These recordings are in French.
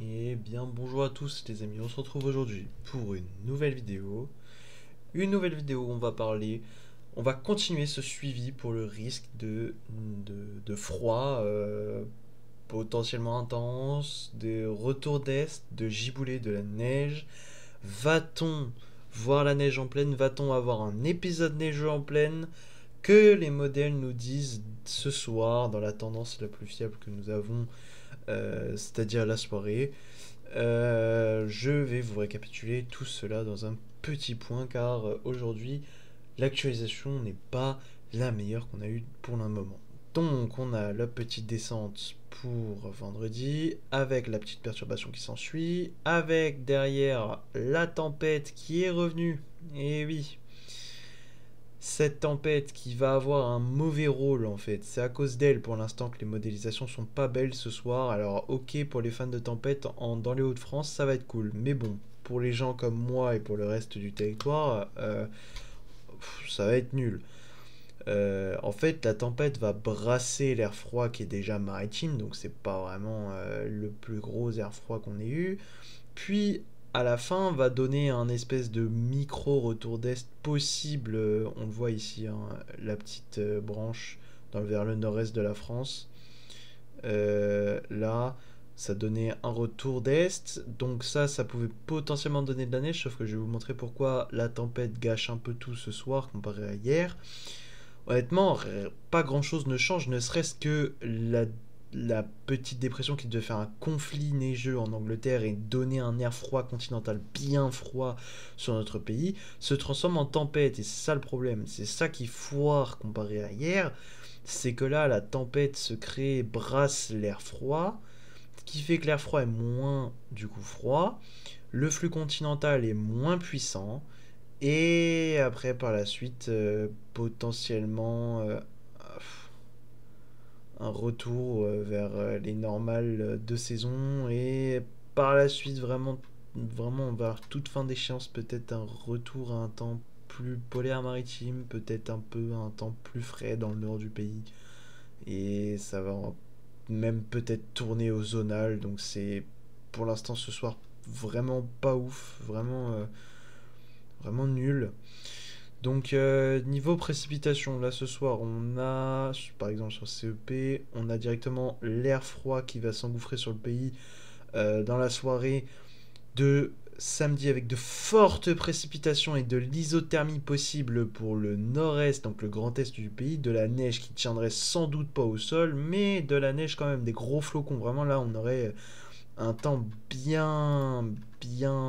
Et bien bonjour à tous les amis, on se retrouve aujourd'hui pour une nouvelle vidéo. Une nouvelle vidéo où on va continuer ce suivi pour le risque de froid potentiellement intense, de retour d'Est, de giboulée, de la neige. Va-t-on voir la neige en pleine? Va-t-on avoir un épisode neigeux en pleine? Que les modèles nous disent ce soir dans la tendance la plus fiable que nous avons, c'est-à-dire la soirée. Je vais vous récapituler tout cela dans un petit point car aujourd'hui l'actualisation n'est pas la meilleure qu'on a eue pour le moment. Donc on a la petite descente pour vendredi avec la petite perturbation qui s'ensuit, avec derrière la tempête qui est revenue. Et oui, cette tempête qui va avoir un mauvais rôle en fait. C'est à cause d'elle pour l'instant que les modélisations sont pas belles ce soir. Alors ok pour les fans de tempête dans les Hauts-de-France ça va être cool. Mais bon, pour les gens comme moi et pour le reste du territoire, ça va être nul. En fait la tempête va brasser l'air froid qui est déjà maritime. Donc c'est pas vraiment le plus gros air froid qu'on ait eu. Puis à la fin va donner un espèce de micro retour d'est possible. On le voit ici, hein, la petite branche vers le nord-est de la France. Là, ça donnait un retour d'est. Donc ça pouvait potentiellement donner de la neige. Sauf que je vais vous montrer pourquoi la tempête gâche un peu tout ce soir comparé à hier. Honnêtement, pas grand-chose ne change, ne serait-ce que la petite dépression qui devait faire un conflit neigeux en Angleterre et donner un air froid continental bien froid sur notre pays, se transforme en tempête. Et c'est ça le problème. C'est ça qui foire comparé à hier. C'est que là, la tempête se crée, brasse l'air froid, ce qui fait que l'air froid est moins du coup froid. Le flux continental est moins puissant. Et après, par la suite, potentiellement un retour vers les normales de saison. Et par la suite, vraiment vers toute fin d'échéance, peut-être un retour à un temps plus polaire maritime, peut-être un peu un temps plus frais dans le nord du pays. Et ça va même peut-être tourner au zonal. Donc c'est pour l'instant ce soir vraiment pas ouf, vraiment nul. Donc niveau précipitation, là ce soir on a, par exemple sur CEP, on a directement l'air froid qui va s'engouffrer sur le pays dans la soirée de samedi avec de fortes précipitations et de l'isothermie possible pour le nord-est, donc le grand est du pays, de la neige qui tiendrait sans doute pas au sol, mais de la neige quand même, des gros flocons. Vraiment là on aurait un temps bien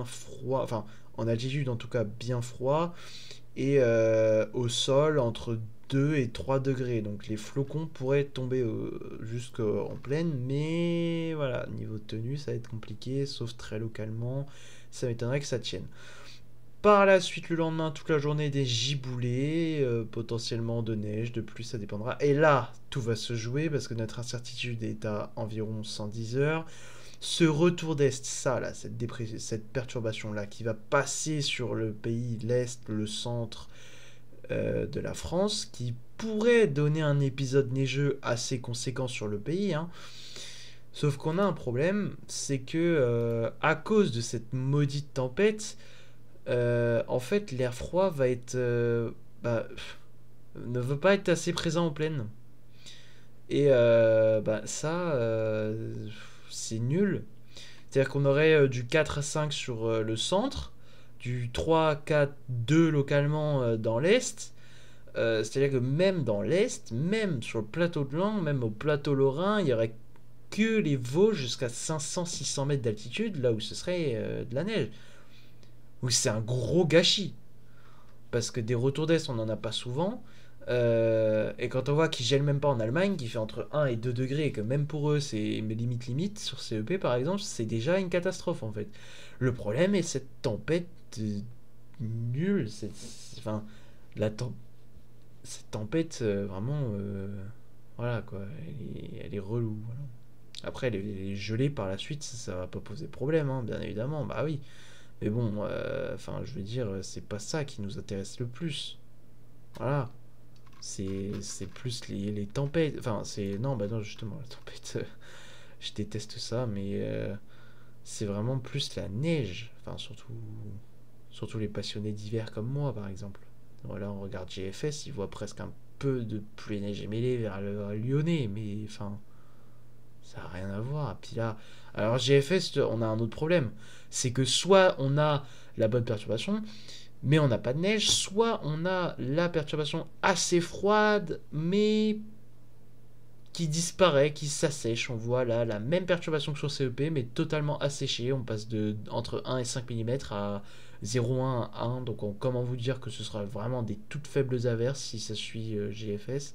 froid, enfin en altitude en tout cas bien froid et au sol entre 2 et 3 degrés. Donc les flocons pourraient tomber jusqu'en pleine, mais voilà, niveau de tenue, ça va être compliqué, sauf très localement, ça m'étonnerait que ça tienne. Par la suite, le lendemain, toute la journée, des giboulées, potentiellement de neige, de pluie, ça dépendra. Et là, tout va se jouer parce que notre incertitude est à environ 110 heures. Ce retour d'Est, ça là, cette perturbation-là, qui va passer sur le pays, l'Est, le centre de la France, qui pourrait donner un épisode neigeux assez conséquent sur le pays, hein. Sauf qu'on a un problème, c'est que à cause de cette maudite tempête, en fait, l'air froid va être, ne veut pas être assez présent en pleine. Et ça, c'est nul. C'est-à-dire qu'on aurait du 4 à 5 sur le centre, du 3, 4, 2 localement dans l'est. C'est-à-dire que même dans l'est, même sur le plateau de Lan, même au plateau lorrain, il n'y aurait que les Vosges jusqu'à 500-600 mètres d'altitude, là où ce serait de la neige. Où c'est un gros gâchis. Parce que des retours d'est, on n'en a pas souvent. Et quand on voit qu'ils gèlent même pas en Allemagne, qui fait entre 1 et 2 degrés, et que même pour eux, c'est limite, sur CEP par exemple, c'est déjà une catastrophe en fait. Le problème est cette tempête nulle. Enfin, la tem- cette tempête, vraiment, voilà quoi, elle est relou. Voilà. Après, elle est gelée par la suite, ça va pas poser problème, hein, bien évidemment, bah oui. Mais bon, enfin, je veux dire, c'est pas ça qui nous intéresse le plus. Voilà. C'est plus les tempêtes. Enfin, c'est. Non, bah non, justement, la tempête. Je déteste ça, mais. c'est vraiment plus la neige. Enfin, surtout les passionnés d'hiver comme moi, par exemple. Voilà, on regarde GFS, il voit presque un peu de pluie neige et mêlée vers le Lyonnais, mais enfin, ça n'a rien à voir. Puis là, alors GFS, on a un autre problème. C'est que soit on a la bonne perturbation, mais on n'a pas de neige, soit on a la perturbation assez froide, mais qui disparaît, qui s'assèche. On voit là la même perturbation que sur CEP, mais totalement asséchée. On passe de entre 1 et 5 mm à 0,1 à 1. Donc comment vous dire que ce sera vraiment des toutes faibles averses si ça suit GFS.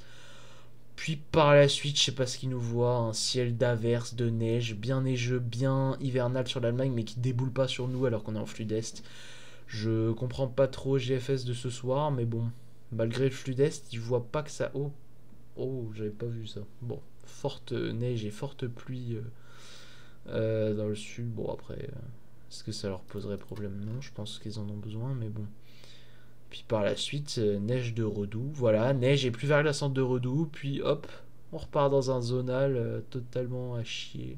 Puis par la suite, je sais pas ce qu'il nous voit, un ciel d'averse, de neige, bien neigeux, bien hivernal sur l'Allemagne, mais qui déboule pas sur nous alors qu'on est en flux d'Est. Je comprends pas trop GFS de ce soir, mais bon, malgré le flux d'Est, il voit pas que ça... Oh, oh, j'avais pas vu ça. Bon, forte neige et forte pluie dans le sud. Bon, après, est-ce que ça leur poserait problème? Non, je pense qu'ils en ont besoin, mais bon. Puis par la suite, neige de Redoux. Voilà, neige et plus verglaçante de Redoux. Puis hop, on repart dans un zonal totalement à chier.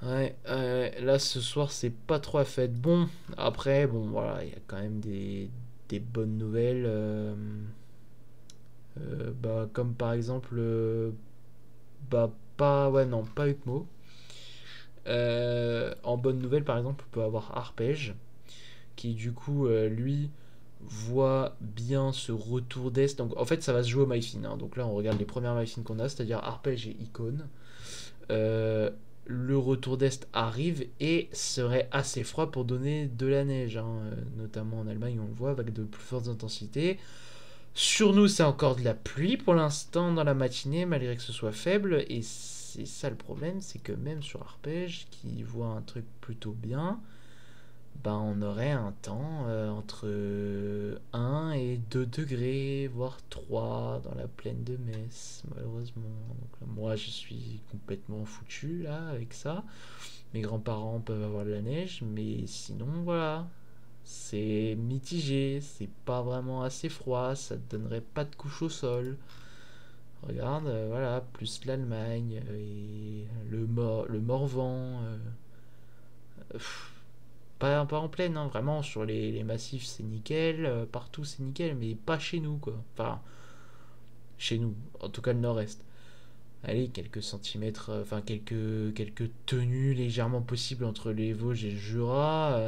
Ouais, là ce soir c'est pas trop la fête. Bon, après, bon voilà, il y a quand même des bonnes nouvelles. Bah, comme par exemple, bah pas, ouais non, pas Ukmo. En bonne nouvelle par exemple, on peut avoir Arpège qui du coup lui voit bien ce retour d'Est. Donc en fait ça va se jouer au MyFin, hein. Donc là on regarde les premières MyFin qu'on a, c'est-à-dire Arpège et Icône. Euh, le retour d'Est arrive et serait assez froid pour donner de la neige, hein. Notamment en Allemagne on le voit avec de plus fortes intensités. Sur nous c'est encore de la pluie pour l'instant dans la matinée malgré que ce soit faible, et c'est ça le problème, c'est que même sur Arpège qui voit un truc plutôt bien, ben, on aurait un temps entre 1 et 2 degrés, voire 3 dans la plaine de Metz, malheureusement. Donc, là, moi, je suis complètement foutu là avec ça. Mes grands-parents peuvent avoir de la neige, mais sinon, voilà. C'est mitigé, c'est pas vraiment assez froid, ça te donnerait pas de couche au sol. Regarde, voilà, plus l'Allemagne et le Morvan. Pas en pleine, hein, vraiment, sur les massifs c'est nickel, partout c'est nickel, mais pas chez nous, quoi. Enfin, chez nous, en tout cas le nord-est. Allez, quelques centimètres, enfin quelques tenues légèrement possibles entre les Vosges et le Jura,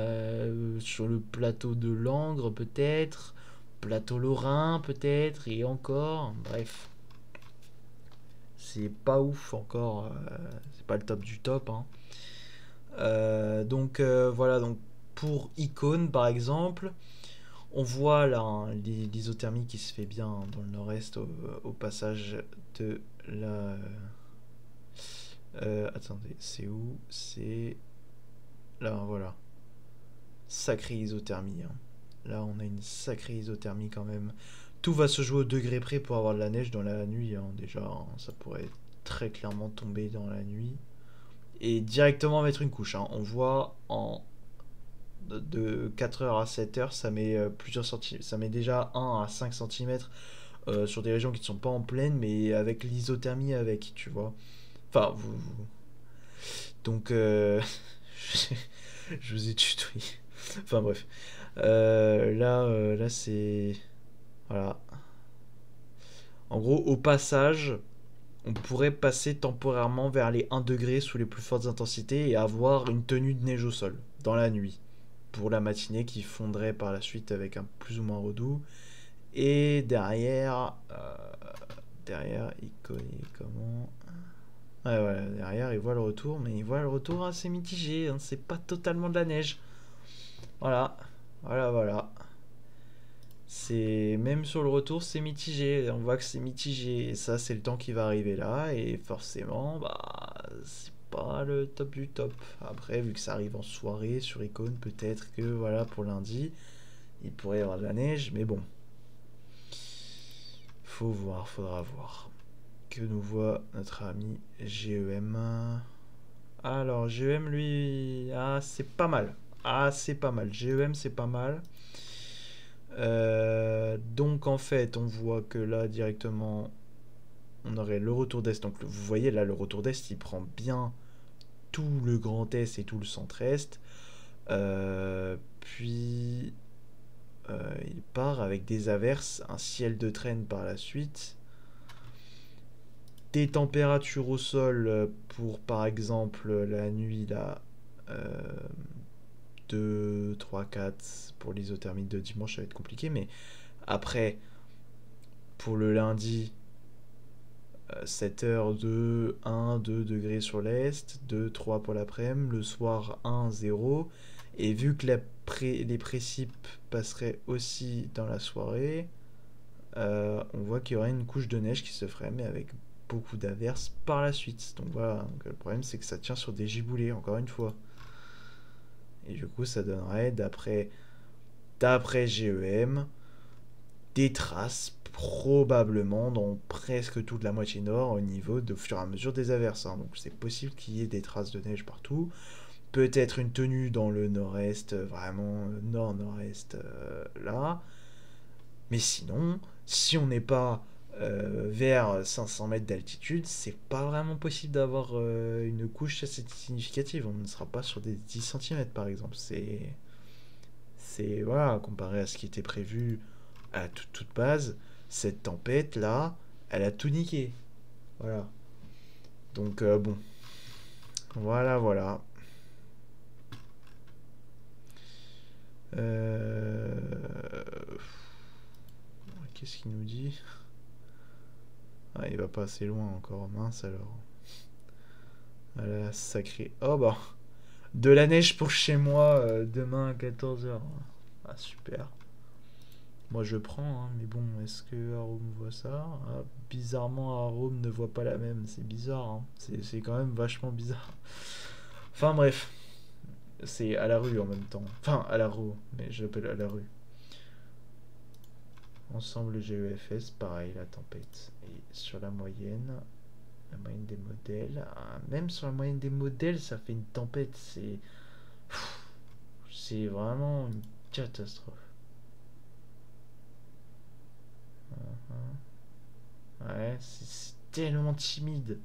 sur le plateau de Langres peut-être, plateau lorrain peut-être, et encore, bref. C'est pas ouf encore, c'est pas le top du top, hein. Donc voilà, donc pour Icône par exemple, on voit là hein, l'isothermie qui se fait bien dans le nord-est au passage de la... attendez, c'est où? C'est... Là, voilà. Sacrée isothermie, hein. Là, on a une sacrée isothermie quand même. Tout va se jouer au degré près pour avoir de la neige dans la nuit, hein, déjà, hein. Ça pourrait très clairement tomber dans la nuit. Et directement mettre une couche, hein. On voit en de 4 heures à 7 heures, ça met plusieurs centimètres, ça met déjà 1 à 5 cm sur des régions qui ne sont pas en plaine, mais avec l'isothermie avec, tu vois. Enfin, donc, je vous ai tutoyé. Enfin, bref. Là c'est... Voilà. En gros, au passage, on pourrait passer temporairement vers les 1 degré sous les plus fortes intensités et avoir une tenue de neige au sol, dans la nuit. Pour la matinée qui fondrait par la suite avec un plus ou moins redoux. Et derrière, il connaît comment... Ouais, voilà, derrière, il voit le retour, mais il voit le retour assez mitigé, hein, c'est pas totalement de la neige. Voilà, voilà. C'est même sur le retour, c'est mitigé. On voit que c'est mitigé. Et ça, c'est le temps qui va arriver là. Et forcément, bah, c'est pas le top du top. Après, vu que ça arrive en soirée sur Icône, peut-être que voilà, pour lundi, il pourrait y avoir de la neige. Mais bon, faut voir, faudra voir. Que nous voit notre ami GEM. Alors, GEM, lui, ah, c'est pas mal. Ah, c'est pas mal. GEM, c'est pas mal. Donc en fait, on voit que là directement, on aurait le retour d'Est. Donc vous voyez là, le retour d'Est, il prend bien tout le Grand Est et tout le Centre-Est. Puis il part avec des averses, un ciel de traîne par la suite, des températures au sol pour par exemple la nuit là, 2, 3, 4 pour l'isothermie de dimanche, ça va être compliqué, mais après pour le lundi 7h, 2, 1, 2 degrés sur l'est, 2, 3 pour l'après-midi, le soir 1, 0. Et vu que les précipes passeraient aussi dans la soirée, on voit qu'il y aurait une couche de neige qui se ferait, mais avec beaucoup d'averses par la suite. Donc voilà, donc, le problème c'est que ça tient sur des giboulées, encore une fois. Et du coup, ça donnerait, d'après GEM, des traces probablement dans presque toute la moitié nord au niveau de fur et à mesure des averses. Donc c'est possible qu'il y ait des traces de neige partout. Peut-être une tenue dans le nord-est, vraiment nord-nord-est là. Mais sinon, si on n'est pas vers 500 mètres d'altitude, c'est pas vraiment possible d'avoir une couche assez significative. On ne sera pas sur des 10 cm par exemple. Voilà, comparé à ce qui était prévu à toute base, cette tempête là, elle a tout niqué. Voilà. Donc bon. Voilà. Qu'est-ce qu'il nous dit? Ah, il va pas assez loin encore, mince alors. Voilà, sacré. Oh bah, de la neige pour chez moi demain à 14h. Ah, super. Moi je prends, hein, mais bon, est-ce que Arôme voit ça? Ah, bizarrement, Arôme ne voit pas la même. C'est bizarre, hein. C'est quand même vachement bizarre. Enfin bref, c'est à la rue en même temps. Enfin, à la rue, mais j'appelle à la rue. Ensemble GEFS, pareil, la tempête. Et sur la moyenne des modèles, même sur la moyenne des modèles, ça fait une tempête. C'est vraiment une catastrophe. Ouais, c'est tellement timide.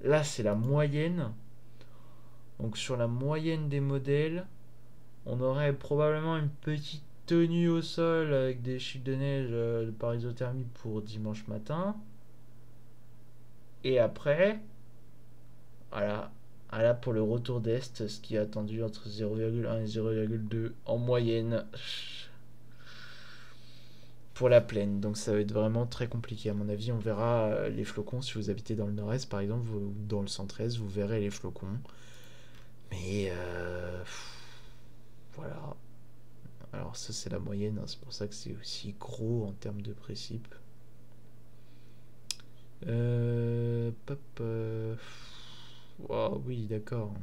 Là, c'est la moyenne. Donc sur la moyenne des modèles, on aurait probablement une petite tenue au sol avec des chutes de neige par isothermie pour dimanche matin. Et après, voilà, pour le retour d'Est, ce qui est attendu entre 0,1 et 0,2 en moyenne pour la plaine. Donc ça va être vraiment très compliqué. À mon avis, on verra les flocons. Si vous habitez dans le nord-est, par exemple, ou dans le centre-est, vous verrez les flocons. Mais voilà. Alors ça, c'est la moyenne. Hein. C'est pour ça que c'est aussi gros en termes de précipe. Wow, oui, d'accord.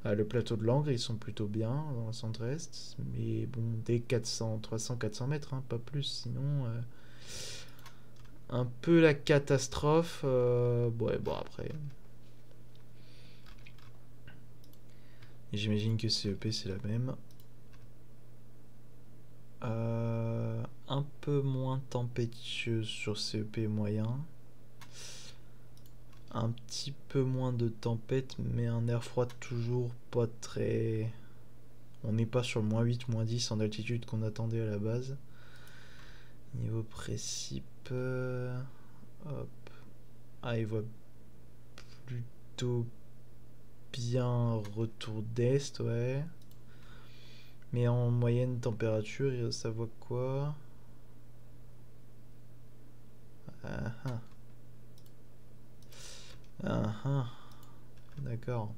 Ah, le plateau de Langres, ils sont plutôt bien dans le centre-est. Mais bon, dès 400, 300, 400 mètres, hein, pas plus. Sinon, un peu la catastrophe. Ouais, bon, après. J'imagine que CEP, c'est la même. Un peu moins tempétueux sur CEP moyen. Un petit peu moins de tempête, mais un air froid toujours pas très... On n'est pas sur le moins 8, moins 10 en altitude qu'on attendait à la base. Niveau précipe... hop. Ah, il voit plutôt bien retour d'est, ouais. Mais en moyenne température, ça voit quoi? D'accord.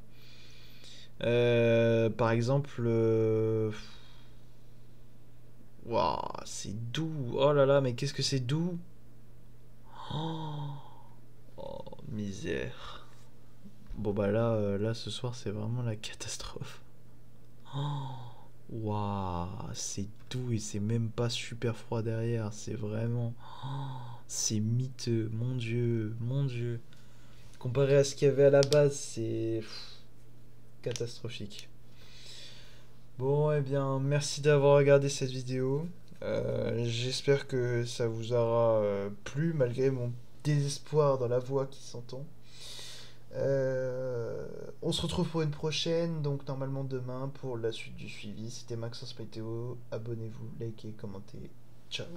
Par exemple... Waouh, c'est doux. Oh là là, mais qu'est-ce que c'est doux. Oh, misère. Bon bah là ce soir c'est vraiment la catastrophe. Waouh, c'est doux et c'est même pas super froid derrière. C'est vraiment... c'est miteux. Mon Dieu, mon Dieu. Comparé à ce qu'il y avait à la base, c'est catastrophique. Bon, eh bien, merci d'avoir regardé cette vidéo. J'espère que ça vous aura plu malgré mon désespoir dans la voix qui s'entend. On se retrouve pour une prochaine, donc normalement demain pour la suite du suivi. C'était Maxence Météo. Abonnez-vous, likez, commentez. Ciao.